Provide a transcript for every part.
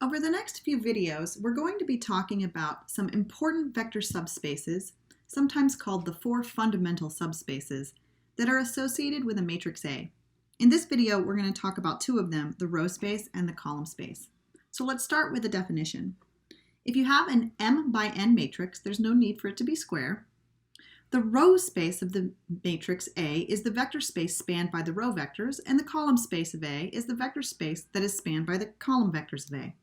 Over the next few videos, we're going to be talking about some important vector subspaces, sometimes called the four fundamental subspaces, that are associated with a matrix A. In this video, we're going to talk about two of them, the row space and the column space. So let's start with the definition. If you have an M by N matrix, there's no need for it to be square. The row space of the matrix A is the vector space spanned by the row vectors, and the column space of A is the vector space that is spanned by the column vectors of A.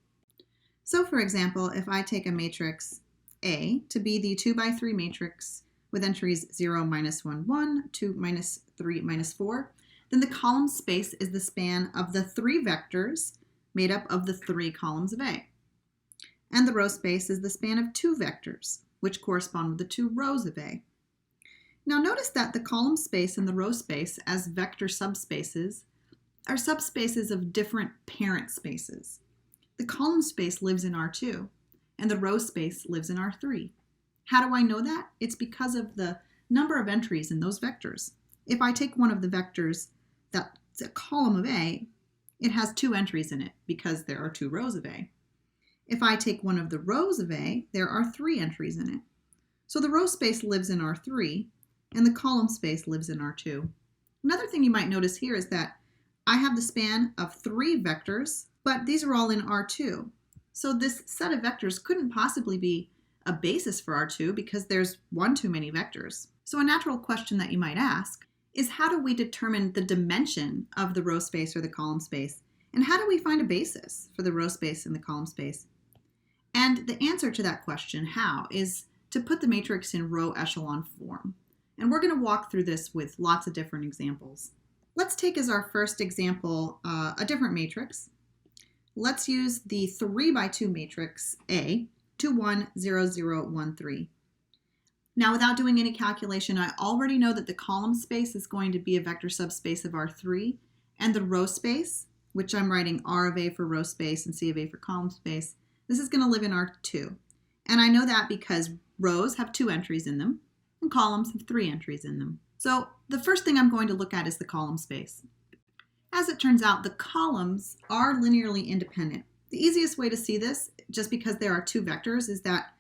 So for example, if I take a matrix A to be the 2 by 3 matrix with entries 0, -1, 1, 2, -3, -4, then the column space is the span of the 3 vectors made up of the 3 columns of A. And the row space is the span of 2 vectors, which correspond with the 2 rows of A. Now notice that the column space and the row space as vector subspaces are subspaces of different parent spaces. The column space lives in R2, and the row space lives in R3. How do I know that? It's because of the number of entries in those vectors. If I take one of the vectors that's a column of A, it has 2 entries in it because there are 2 rows of A. If I take one of the rows of A, there are 3 entries in it. So the row space lives in R3, and the column space lives in R2. Another thing you might notice here is that I have the span of 3 vectors, but these are all in R2. So this set of vectors couldn't possibly be a basis for R2 because there's one too many vectors. So a natural question that you might ask is, how do we determine the dimension of the row space or the column space? And how do we find a basis for the row space and the column space? And the answer to that question, how, is to put the matrix in row echelon form. And we're going to walk through this with lots of different examples. Let's take as our first example a different matrix. Let's use the 3 by 2 matrix A, 2, 1, 0, 0, 1, 3. Now, without doing any calculation, I already know that the column space is going to be a vector subspace of R3, and the row space, which I'm writing R of A for row space and C of A for column space, this is going to live in R2. And I know that because rows have 2 entries in them, and columns have 3 entries in them. So the first thing I'm going to look at is the column space. As it turns out, the columns are linearly independent. The easiest way to see this, just because there are 2 vectors, is that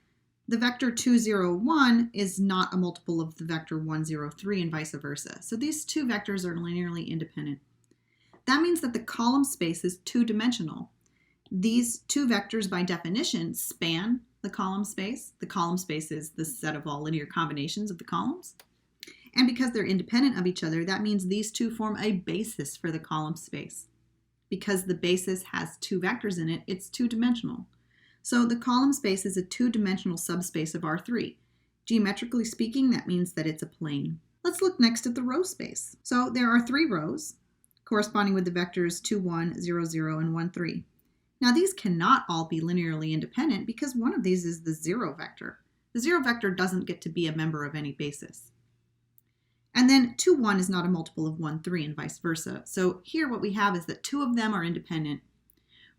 the vector 2, 0, 1 is not a multiple of the vector 1, 0, 3 and vice versa. So these 2 vectors are linearly independent. That means that the column space is 2-dimensional. These 2 vectors by definition span the column space. The column space is the set of all linear combinations of the columns. And because they're independent of each other, that means these 2 form a basis for the column space. Because the basis has 2 vectors in it, it's 2-dimensional. So the column space is a 2-dimensional subspace of R3. Geometrically speaking, that means that it's a plane. Let's look next at the row space. So there are 3 rows corresponding with the vectors 2, 1, 0, 0, and 1, 3. Now these cannot all be linearly independent because one of these is the 0 vector. The 0 vector doesn't get to be a member of any basis. And then 2, 1 is not a multiple of 1, 3 and vice versa. So here what we have is that 2 of them are independent.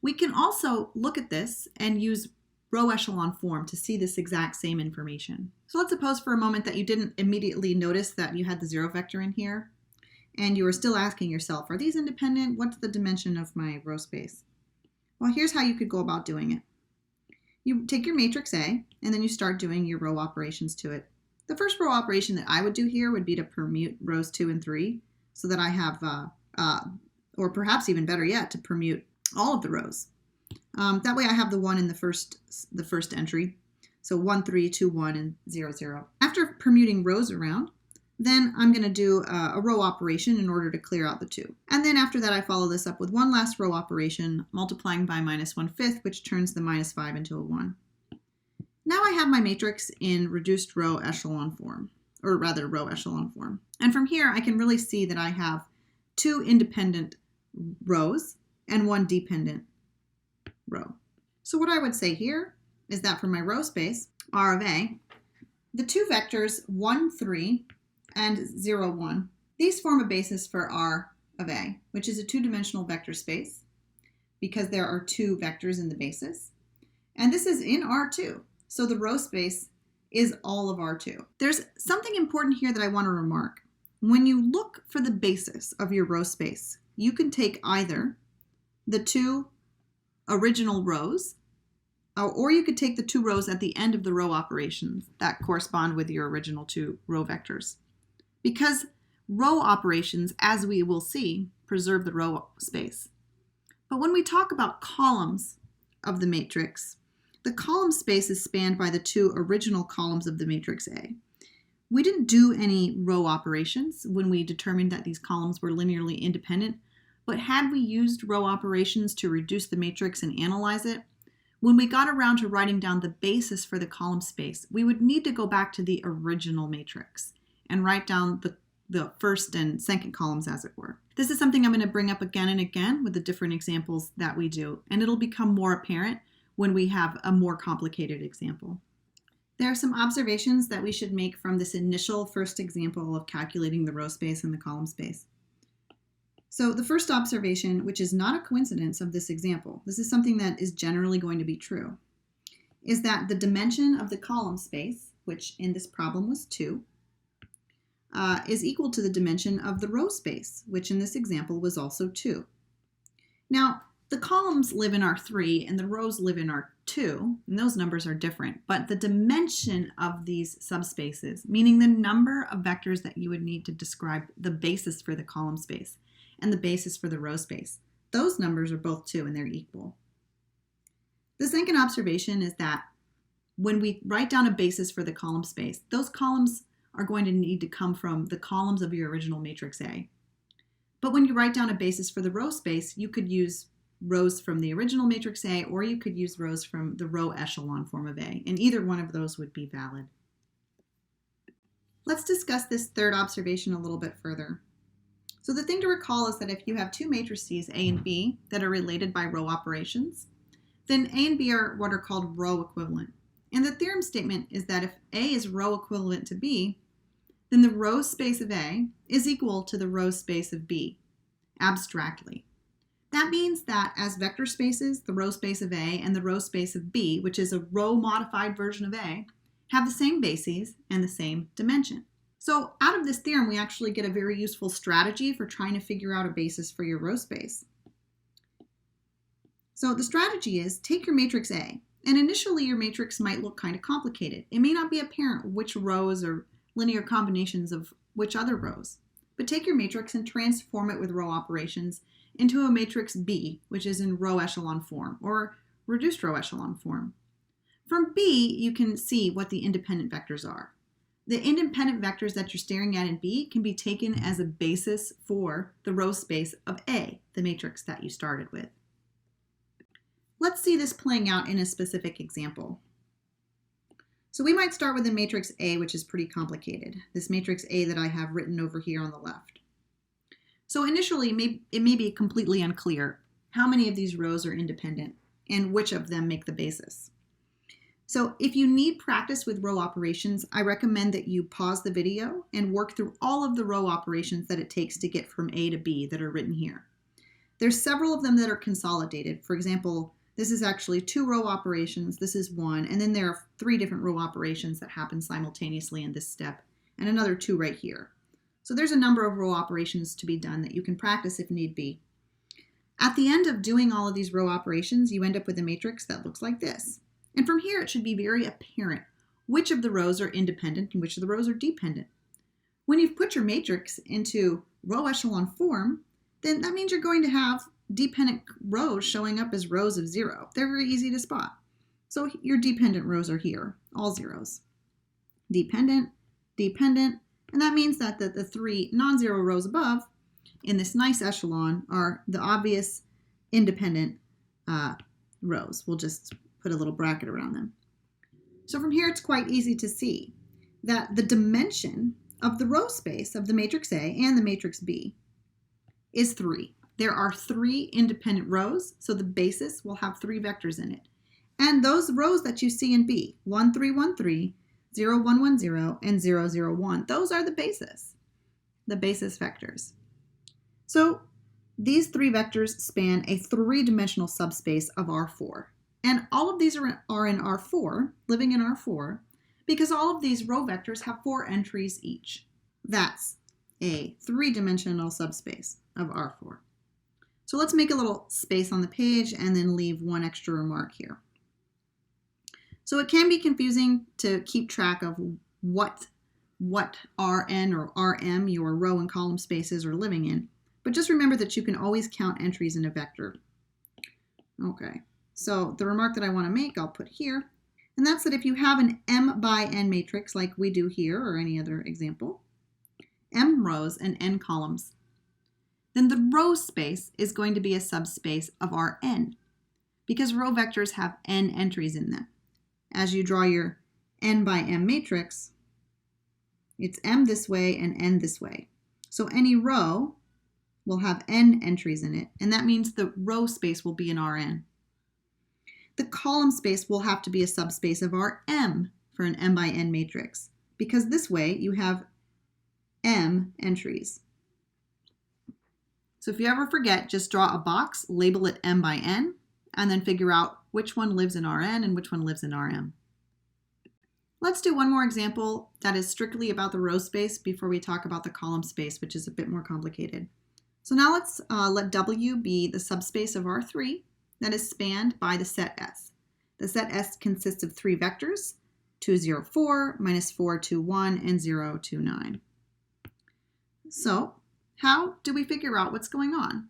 We can also look at this and use row echelon form to see this exact same information. So let's suppose for a moment that you didn't immediately notice that you had the 0 vector in here, and you were still asking yourself, are these independent? What's the dimension of my row space? Well, here's how you could go about doing it. You take your matrix A, and then you start doing your row operations to it. The first row operation that I would do here would be to permute rows 2 and 3 so that I have, or perhaps even better yet, to permute all of the rows. That way I have the 1 in the first entry. So 1, 3, 2, 1, and 0, 0. After permuting rows around, then I'm going to do a row operation in order to clear out the 2. And then after that, I follow this up with one last row operation, multiplying by -1/5, which turns the -5 into a 1. Now I have my matrix in reduced row echelon form, or rather row echelon form. And from here, I can really see that I have 2 independent rows and 1 dependent row. So what I would say here is that for my row space, R of A, the 2 vectors 1, 3 and 0, 1, these form a basis for R of A, which is a 2-dimensional vector space because there are 2 vectors in the basis. And this is in R2. So the row space is all of R2. There's something important here that I want to remark. When you look for the basis of your row space, you can take either the 2 original rows, or you could take the two rows at the end of the row operations that correspond with your original two row vectors. Because row operations, as we will see, preserve the row space. But when we talk about columns of the matrix, the column space is spanned by the two original columns of the matrix A. We didn't do any row operations when we determined that these columns were linearly independent, but had we used row operations to reduce the matrix and analyze it, when we got around to writing down the basis for the column space, we would need to go back to the original matrix and write down the first and second columns, as it were. This is something I'm going to bring up again and again with the different examples that we do, and it'll become more apparent when we have a more complicated example. There are some observations that we should make from this initial first example of calculating the row space and the column space. So the first observation, which is not a coincidence of this example, this is something that is generally going to be true, is that the dimension of the column space, which in this problem was 2, is equal to the dimension of the row space, which in this example was also 2. Now, the columns live in R3 and the rows live in R2, and those numbers are different, but the dimension of these subspaces, meaning the number of vectors that you would need to describe the basis for the column space and the basis for the row space, those numbers are both 2 and they're equal. The second observation is that when we write down a basis for the column space, those columns are going to need to come from the columns of your original matrix A. But when you write down a basis for the row space, you could use rows from the original matrix A, or you could use rows from the row echelon form of A, and either one of those would be valid. Let's discuss this third observation a little bit further. So the thing to recall is that if you have two matrices, A and B, that are related by row operations, then A and B are what are called row equivalent. And the theorem statement is that if A is row equivalent to B, then the row space of A is equal to the row space of B, abstractly. That means that as vector spaces, the row space of A and the row space of B, which is a row modified version of A, have the same bases and the same dimension. So out of this theorem, we actually get a very useful strategy for trying to figure out a basis for your row space. So the strategy is take your matrix A, and initially your matrix might look kind of complicated. It may not be apparent which rows are linear combinations of which other rows, but take your matrix and transform it with row operations into a matrix B, which is in row echelon form or reduced row echelon form. From B, you can see what the independent vectors are. The independent vectors that you're staring at in B can be taken as a basis for the row space of A, the matrix that you started with. Let's see this playing out in a specific example. So we might start with the matrix A, which is pretty complicated. This matrix A that I have written over here on the left. So initially, it may be completely unclear how many of these rows are independent and which of them make the basis. So if you need practice with row operations, I recommend that you pause the video and work through all of the row operations that it takes to get from A to B that are written here. There's several of them that are consolidated. For example, this is actually 2 row operations, this is 1, and then there are 3 different row operations that happen simultaneously in this step, and another 2 right here. So there's a number of row operations to be done that you can practice if need be. At the end of doing all of these row operations, you end up with a matrix that looks like this. And from here, it should be very apparent which of the rows are independent and which of the rows are dependent. When you've put your matrix into row echelon form, then that means you're going to have dependent rows showing up as rows of 0. They're very easy to spot. So your dependent rows are here, all zeros. Dependent, dependent, and that means that the 3 non-zero rows above in this nice echelon are the obvious independent rows. We'll just put a little bracket around them. So from here, it's quite easy to see that the dimension of the row space of the matrix A and the matrix B is 3. There are 3 independent rows, so the basis will have 3 vectors in it. And those rows that you see in B, 1, 3, 1, 3, 0, 1, 1, 0, and 0, 0, 1, those are the basis vectors. So these 3 vectors span a 3-dimensional subspace of R4. And all of these are in R4, living in R4, because all of these row vectors have 4 entries each. That's a 3-dimensional subspace of R4. So let's make a little space on the page and then leave one extra remark here. So it can be confusing to keep track of what Rn or Rm your row and column spaces are living in, but just remember that you can always count entries in a vector. Okay, so the remark that I want to make, I'll put here, and that's that if you have an m by n matrix like we do here or any other example, m rows and n columns, then the row space is going to be a subspace of Rn, because row vectors have n entries in them. As you draw your n by m matrix, it's m this way and n this way. So any row will have n entries in it, and that means the row space will be an Rn. The column space will have to be a subspace of Rm for an m by n matrix, because this way you have m entries. So if you ever forget, just draw a box, label it m by n, and then figure out which one lives in Rn and which one lives in Rm. Let's do one more example that is strictly about the row space before we talk about the column space, which is a bit more complicated. So now let's let W be the subspace of R3 that is spanned by the set S. The set S consists of three vectors, 2, 0, 4, minus 4, 2, 1, and 0, 2, 9. So how do we figure out what's going on?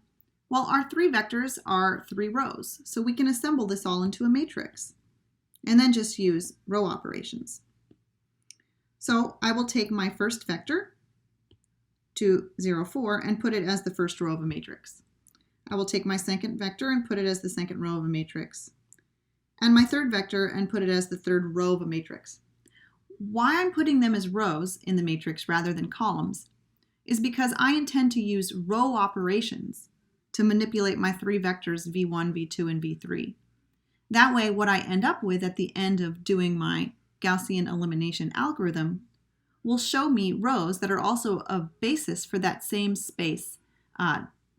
Well, our three vectors are three rows, so we can assemble this all into a matrix and then just use row operations. So I will take my first vector, 2, 0, 4, and put it as the first row of a matrix. I will take my second vector and put it as the second row of a matrix, and my third vector and put it as the third row of a matrix. Why I'm putting them as rows in the matrix rather than columns is because I intend to use row operations to manipulate my three vectors v1, v2, and v3. That way, what I end up with at the end of doing my Gaussian elimination algorithm will show me rows that are also a basis for that same space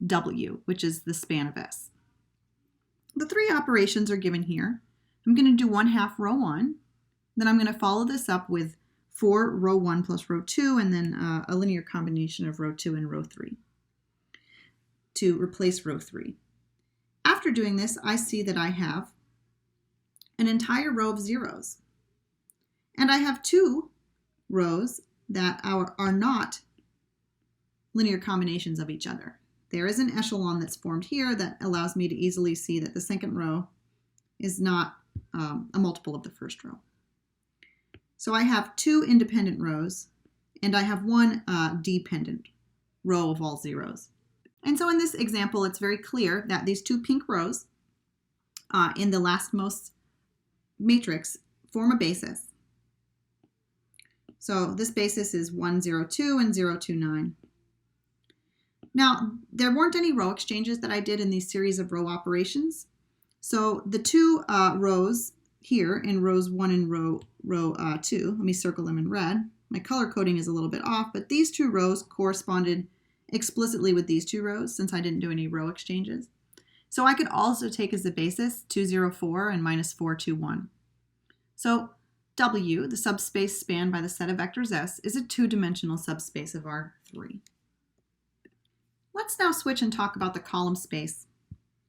W, which is the span of S. The three operations are given here. I'm going to do 1/2 row 1, then I'm going to follow this up with 4 row 1 plus row 2, and then a linear combination of row 2 and row 3 to replace row 3. After doing this, I see that I have an entire row of zeros. And I have 2 rows that are not linear combinations of each other. There is an echelon that's formed here that allows me to easily see that the second row is not a multiple of the first row. So I have 2 independent rows, and I have 1 dependent row of all zeros. And so in this example, it's very clear that these 2 pink rows in the lastmost matrix form a basis. So this basis is 1, 0, 2 and 0, 2, 9. Now, there weren't any row exchanges that I did in these series of row operations. So the 2 rows here in rows 1 and row 2, let me circle them in red. My color coding is a little bit off, but these 2 rows corresponded explicitly with these 2 rows since I didn't do any row exchanges. So I could also take as the basis 2, 0, 4 and minus 4, 2, 1. So W, the subspace spanned by the set of vectors S, is a 2-dimensional subspace of R3. Let's now switch and talk about the column space.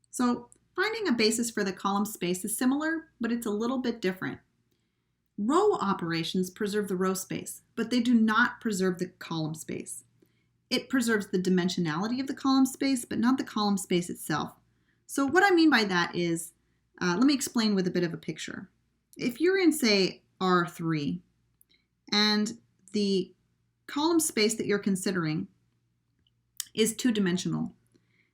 So finding a basis for the column space is similar, but it's a little bit different. Row operations preserve the row space, but they do not preserve the column space. It preserves the dimensionality of the column space, but not the column space itself. So what I mean by that is, let me explain with a bit of a picture. If you're in, say, R3, and the column space that you're considering is 2-dimensional,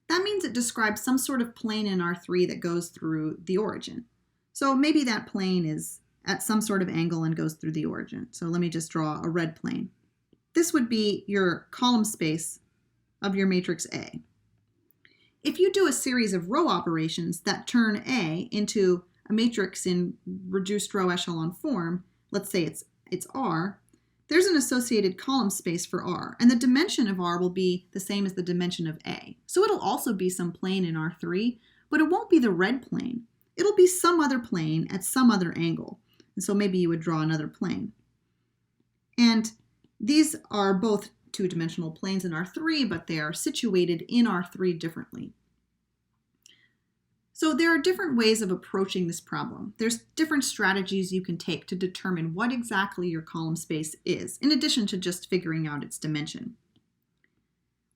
that means it describes some sort of plane in R3 that goes through the origin. So maybe that plane is at some sort of angle and goes through the origin. So let me just draw a red plane. This would be your column space of your matrix A. If you do a series of row operations that turn A into a matrix in reduced row echelon form, let's say it's R, there's an associated column space for R, and the dimension of R will be the same as the dimension of A. So it'll also be some plane in R3, but it won't be the red plane. It'll be some other plane at some other angle. And so maybe you would draw another plane. And these are both 2-dimensional planes in R3, but they are situated in R3 differently. So there are different ways of approaching this problem. There's different strategies you can take to determine what exactly your column space is, in addition to just figuring out its dimension.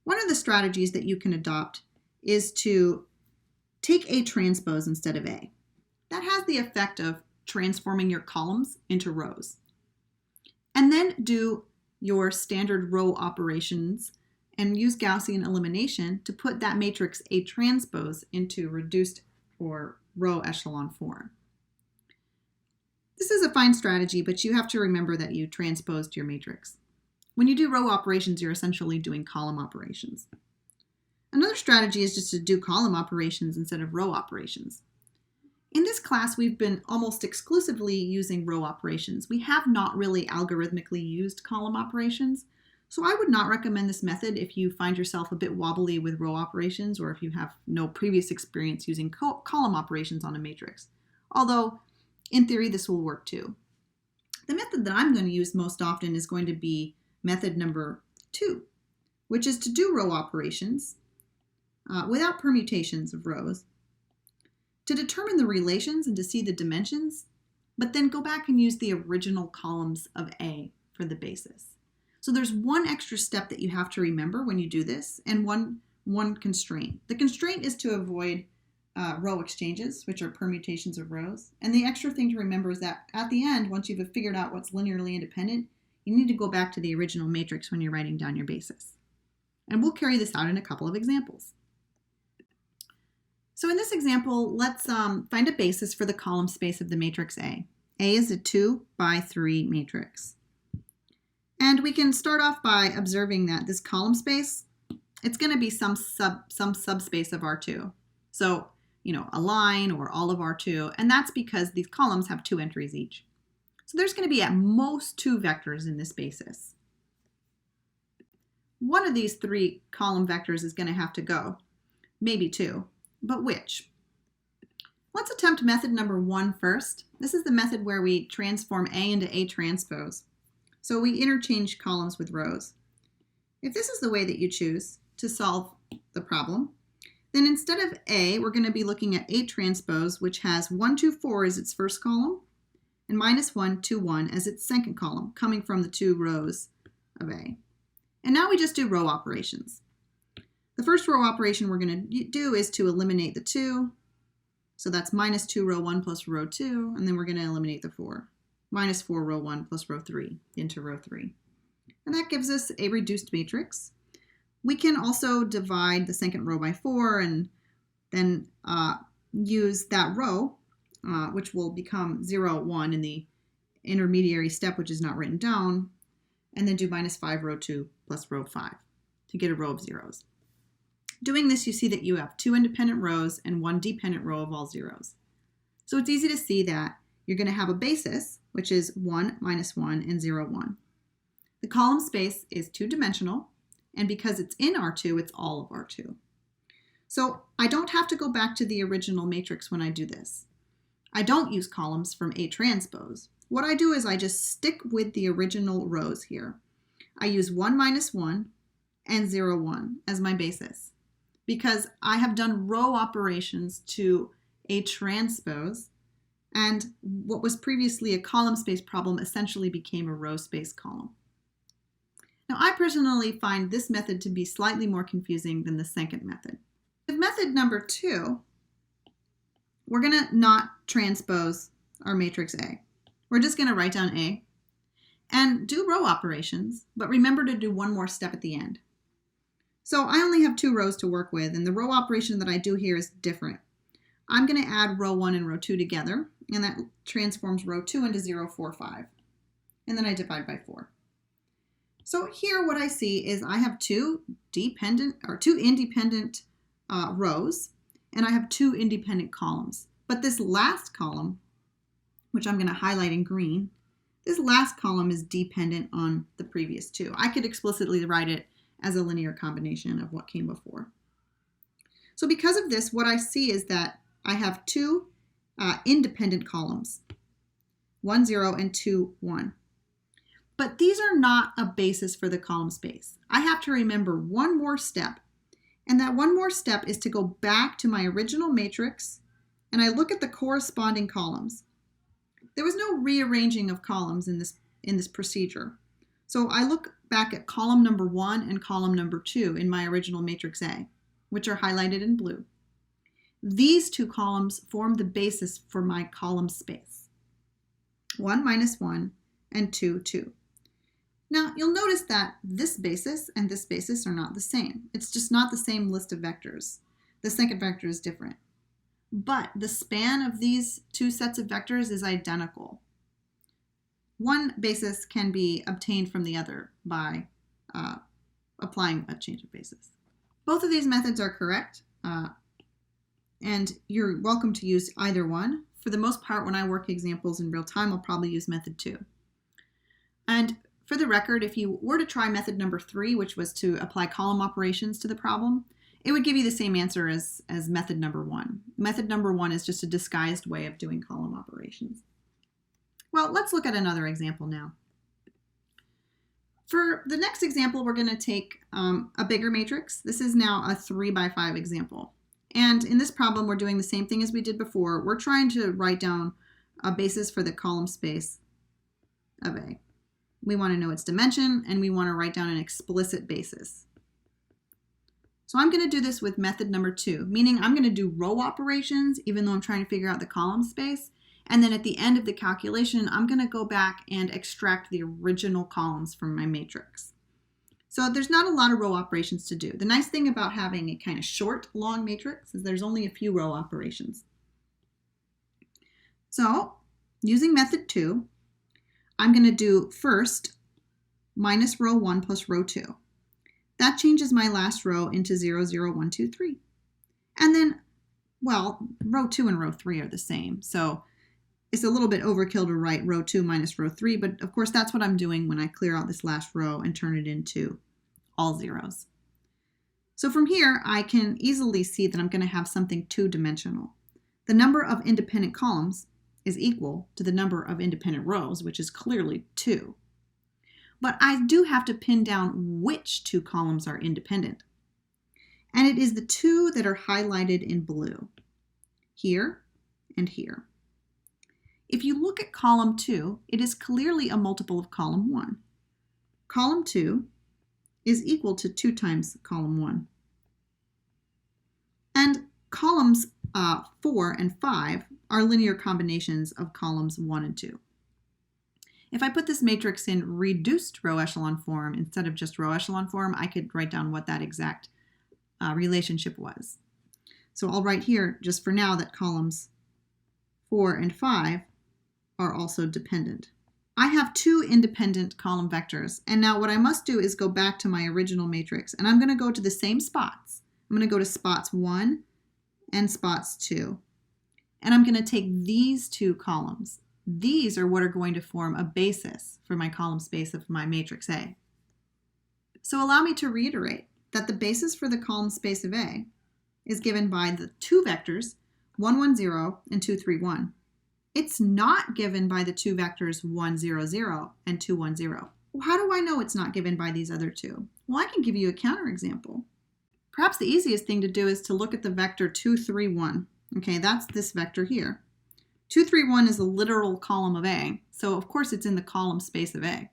One of the strategies that you can adopt is to take A transpose instead of A. That has the effect of transforming your columns into rows. And then do your standard row operations and use Gaussian elimination to put that matrix A transpose into reduced or row echelon form. This is a fine strategy, but you have to remember that you transposed your matrix. When you do row operations, you're essentially doing column operations. Another strategy is just to do column operations instead of row operations. In this class, we've been almost exclusively using row operations. We have not really algorithmically used column operations, so I would not recommend this method if you find yourself a bit wobbly with row operations or if you have no previous experience using column operations on a matrix. Although, in theory, this will work too. The method that I'm going to use most often is going to be method number 2, which is to do row operations without permutations of rows, to determine the relations and to see the dimensions, but then go back and use the original columns of A for the basis. So there's one extra step that you have to remember when you do this, and one constraint. The constraint is to avoid row exchanges, which are permutations of rows. And the extra thing to remember is that at the end, once you've figured out what's linearly independent, you need to go back to the original matrix when you're writing down your basis. And we'll carry this out in a couple of examples. So in this example, let's find a basis for the column space of the matrix A. A is a 2 by 3 matrix. And we can start off by observing that this column space, it's going to be some subspace of R2. So, a line or all of R2, and that's because these columns have 2 entries each. So there's going to be at most 2 vectors in this basis. One of these 3 column vectors is going to have to go, maybe 2, but which? Let's attempt method number 1 first. This is the method where we transform A into A transpose. So we interchange columns with rows. If this is the way that you choose to solve the problem, then instead of A, we're going to be looking at A transpose, which has 1, 2, 4 as its first column, and minus 1, 2, 1 as its second column, coming from the 2 rows of A. And now we just do row operations. The first row operation we're going to do is to eliminate the 2. So that's minus 2 row 1 plus row 2, and then we're going to eliminate the 4. Minus 4 row 1 plus row 3 into row 3. And that gives us a reduced matrix. We can also divide the second row by 4 and then use that row, which will become 0, 1 in the intermediary step, which is not written down, and then do minus 5 row 2 plus row 5 to get a row of zeros. Doing this, you see that you have 2 independent rows and 1 dependent row of all zeros. So it's easy to see that you're going to have a basis, which is 1, minus 1, and 0, 1. The column space is 2-dimensional, and because it's in R2, it's all of R2. So I don't have to go back to the original matrix when I do this. I don't use columns from A transpose. What I do is I just stick with the original rows here. I use 1, minus 1, and 0, 1 as my basis, because I have done row operations to A transpose, and what was previously a column space problem essentially became a row space column. Now, I personally find this method to be slightly more confusing than the second method. With method number 2, we're going to not transpose our matrix A. We're just going to write down A and do row operations, but remember to do one more step at the end. So I only have 2 rows to work with, and the row operation that I do here is different. I'm going to add row 1 and row 2 together, and that transforms row 2 into 0, 4, 5. And then I divide by 4. So here what I see is I have 2 independent rows, and I have 2 independent columns. But this last column, which I'm going to highlight in green, this last column is dependent on the previous 2. I could explicitly write it as a linear combination of what came before. So because of this, what I see is that I have 2 independent columns, 1, 0, and 2, 1. But these are not a basis for the column space. I have to remember one more step, and that one more step is to go back to my original matrix and I look at the corresponding columns, there was no rearranging of columns in this procedure. So I look back at column number 1 and column number 2 in my original matrix A, which are highlighted in blue. These two columns form the basis for my column space. 1 minus 1 and 2, 2. Now you'll notice that this basis and this basis are not the same. It's just not the same list of vectors. The second vector is different. But the span of these two sets of vectors is identical. One basis can be obtained from the other by applying a change of basis. Both of these methods are correct, and you're welcome to use either one. For the most part, when I work examples in real time, I'll probably use method 2. And for the record, if you were to try method number 3, which was to apply column operations to the problem, it would give you the same answer as method number 1. Method number 1 is just a disguised way of doing column operations. Well, let's look at another example now. For the next example, we're going to take a bigger matrix. This is now a 3 by 5 example. And in this problem, we're doing the same thing as we did before. We're trying to write down a basis for the column space of A. We want to know its dimension, and we want to write down an explicit basis. So I'm going to do this with method number 2, meaning I'm going to do row operations even though I'm trying to figure out the column space. And then at the end of the calculation, I'm going to go back and extract the original columns from my matrix. So there's not a lot of row operations to do. The nice thing about having a kind of short, long matrix is there's only a few row operations. So using method 2, I'm going to do first minus row 1 plus row 2. That changes my last row into 0, 0, 1, 2, 3. And then, well, row 2 and row 3 are the same. So it's a little bit overkill to write row 2 minus row 3, but of course that's what I'm doing when I clear out this last row and turn it into all zeros. So from here, I can easily see that I'm going to have something two-dimensional. The number of independent columns is equal to the number of independent rows, which is clearly 2. But I do have to pin down which two columns are independent. And it is the two that are highlighted in blue, here and here. If you look at column 2, it is clearly a multiple of column 1. Column 2 is equal to 2 times column 1. And columns 4 and 5 are linear combinations of columns 1 and 2. If I put this matrix in reduced row echelon form instead of just row echelon form, I could write down what that exact relationship was. So I'll write here, just for now, that columns 4 and 5 are also dependent. I have 2 independent column vectors, and now what I must do is go back to my original matrix, and I'm going to go to the same spots. I'm going to go to spots 1 and spots 2, and I'm going to take these 2 columns. These are what are going to form a basis for my column space of my matrix A. So allow me to reiterate that the basis for the column space of A is given by the 2 vectors 1, 1, 0 and 2, 3, 1. It's not given by the 2 vectors 1, 0, 0 and 2, 1, 0. Well, how do I know it's not given by these other 2? Well, I can give you a counterexample. Perhaps the easiest thing to do is to look at the vector 2, 3, 1. Okay, that's this vector here. 2, 3, 1 is a literal column of A, so of course it's in the column space of A.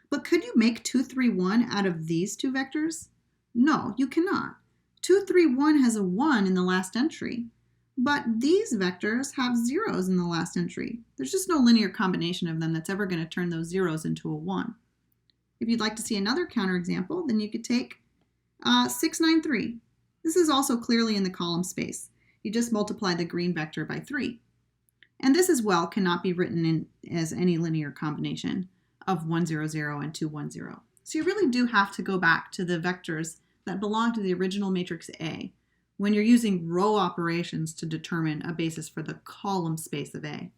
But could you make 2, 3, 1 out of these 2 vectors? No, you cannot. 2, 3, 1 has a 1 in the last entry, but these vectors have zeros in the last entry. There's just no linear combination of them that's ever going to turn those zeros into a 1. If you'd like to see another counterexample, then you could take 6, 9, 3. This is also clearly in the column space. You just multiply the green vector by 3. And this as well cannot be written in as any linear combination of 1, 0, 0 and 2, 1, 0. So you really do have to go back to the vectors that belong to the original matrix A when you're using row operations to determine a basis for the column space of A.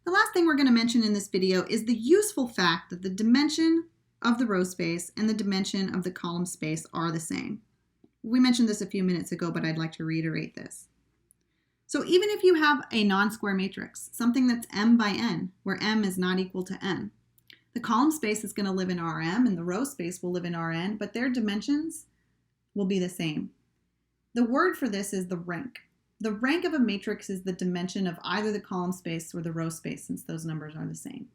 The last thing we're going to mention in this video is the useful fact that the dimension of the row space and the dimension of the column space are the same. We mentioned this a few minutes ago, but I'd like to reiterate this. So even if you have a non-square matrix, something that's m by n, where m is not equal to n, the column space is going to live in Rm and the row space will live in Rn, but their dimensions will be the same. The word for this is the rank. The rank of a matrix is the dimension of either the column space or the row space, since those numbers are the same.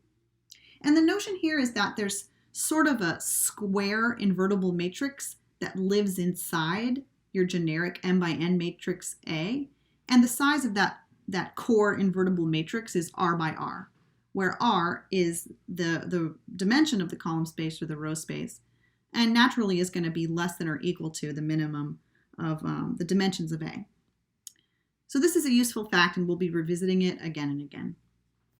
And the notion here is that there's sort of a square invertible matrix that lives inside your generic m by n matrix A, and the size of that core invertible matrix is r by r, where r is the dimension of the column space or the row space, and naturally is going to be less than or equal to the minimum of the dimensions of A. So this is a useful fact, and we'll be revisiting it again and again.